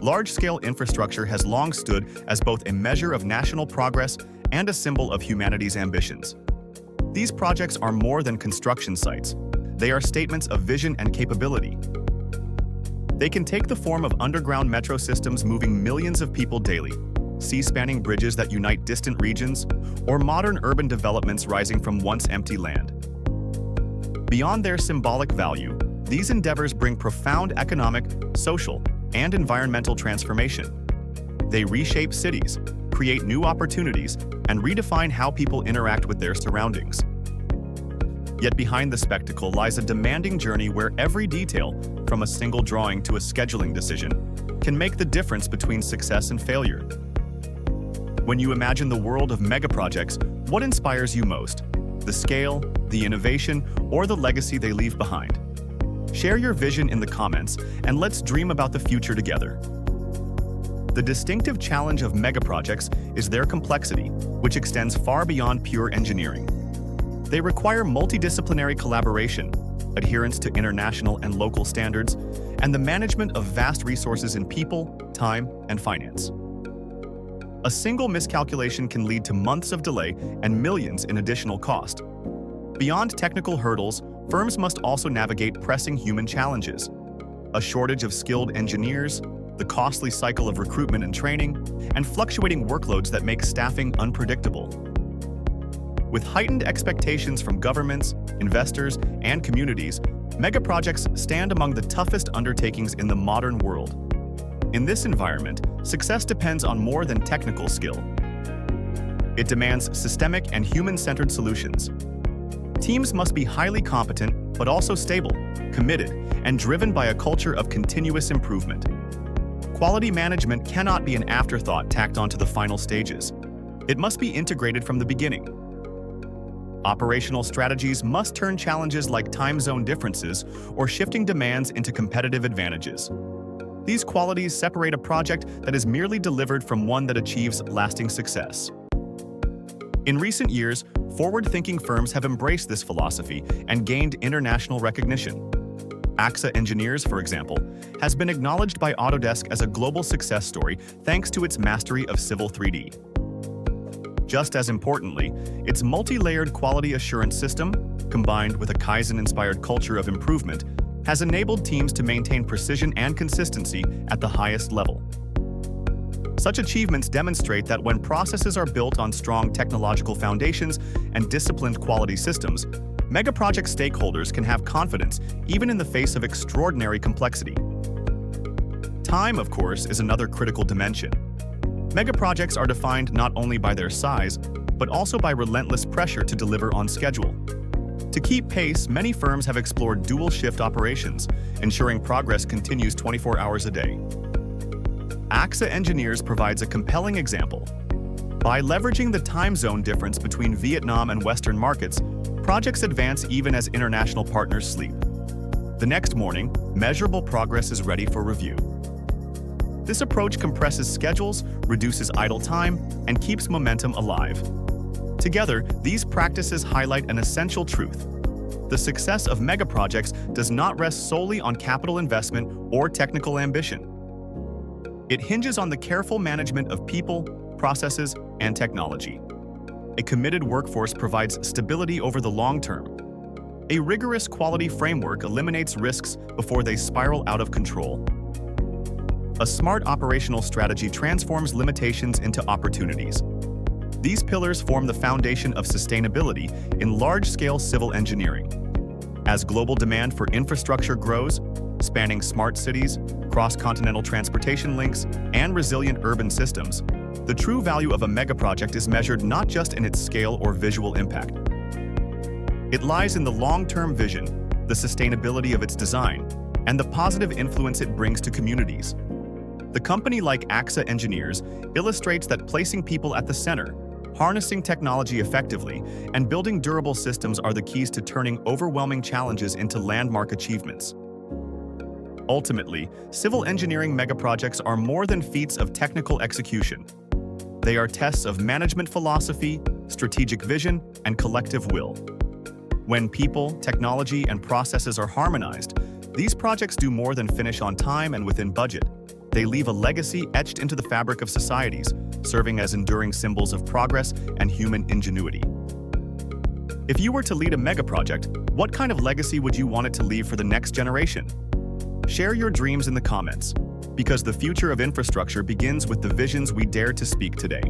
large-scale infrastructure has long stood as both a measure of national progress and a symbol of humanity's ambitions. These projects are more than construction sites. They are statements of vision and capability. They can take the form of underground metro systems moving millions of people daily, sea-spanning bridges that unite distant regions, or modern urban developments rising from once empty land. Beyond their symbolic value, these endeavors bring profound economic, social, and environmental transformation. They reshape cities, create new opportunities, and redefine how people interact with their surroundings. Yet behind the spectacle lies a demanding journey where every detail, from a single drawing to a scheduling decision, can make the difference between success and failure. When you imagine the world of megaprojects, what inspires you most? The scale, the innovation, or the legacy they leave behind? Share your vision in the comments, and let's dream about the future together. The distinctive challenge of megaprojects is their complexity, which extends far beyond pure engineering. They require multidisciplinary collaboration, adherence to international and local standards, and the management of vast resources in people, time, and finance. A single miscalculation can lead to months of delay and millions in additional cost. Beyond technical hurdles, firms must also navigate pressing human challenges: a shortage of skilled engineers, the costly cycle of recruitment and training, and fluctuating workloads that make staffing unpredictable. With heightened expectations from governments, investors, and communities, megaprojects stand among the toughest undertakings in the modern world. In this environment, success depends on more than technical skill. It demands systemic and human-centered solutions. Teams must be highly competent, but also stable, committed, and driven by a culture of continuous improvement. Quality management cannot be an afterthought tacked onto the final stages. It must be integrated from the beginning. Operational strategies must turn challenges like time zone differences or shifting demands into competitive advantages. These qualities separate a project that is merely delivered from one that achieves lasting success. In recent years, forward-thinking firms have embraced this philosophy and gained international recognition. AXA Engineers, for example, has been acknowledged by Autodesk as a global success story thanks to its mastery of Civil 3D. Just as importantly, its multi-layered quality assurance system, combined with a Kaizen-inspired culture of improvement, has enabled teams to maintain precision and consistency at the highest level. Such achievements demonstrate that when processes are built on strong technological foundations and disciplined quality systems, megaproject stakeholders can have confidence even in the face of extraordinary complexity. Time, of course, is another critical dimension. Megaprojects are defined not only by their size, but also by relentless pressure to deliver on schedule. To keep pace, many firms have explored dual-shift operations, ensuring progress continues 24 hours a day. AXA Engineers provides a compelling example. By leveraging the time zone difference between Vietnam and Western markets, projects advance even as international partners sleep. The next morning, measurable progress is ready for review. This approach compresses schedules, reduces idle time, and keeps momentum alive. Together, these practices highlight an essential truth. The success of megaprojects does not rest solely on capital investment or technical ambition. It hinges on the careful management of people, processes, and technology. A committed workforce provides stability over the long term. A rigorous quality framework eliminates risks before they spiral out of control. A smart operational strategy transforms limitations into opportunities. These pillars form the foundation of sustainability in large-scale civil engineering. As global demand for infrastructure grows, spanning smart cities, cross-continental transportation links, and resilient urban systems, the true value of a megaproject is measured not just in its scale or visual impact. It lies in the long-term vision, the sustainability of its design, and the positive influence it brings to communities. The company like AXA Engineers illustrates that placing people at the center, harnessing technology effectively, and building durable systems are the keys to turning overwhelming challenges into landmark achievements. Ultimately, civil engineering megaprojects are more than feats of technical execution. They are tests of management philosophy, strategic vision, and collective will. When people, technology, and processes are harmonized, these projects do more than finish on time and within budget. They leave a legacy etched into the fabric of societies, serving as enduring symbols of progress and human ingenuity. If you were to lead a megaproject, what kind of legacy would you want it to leave for the next generation? Share your dreams in the comments, because the future of infrastructure begins with the visions we dare to speak today.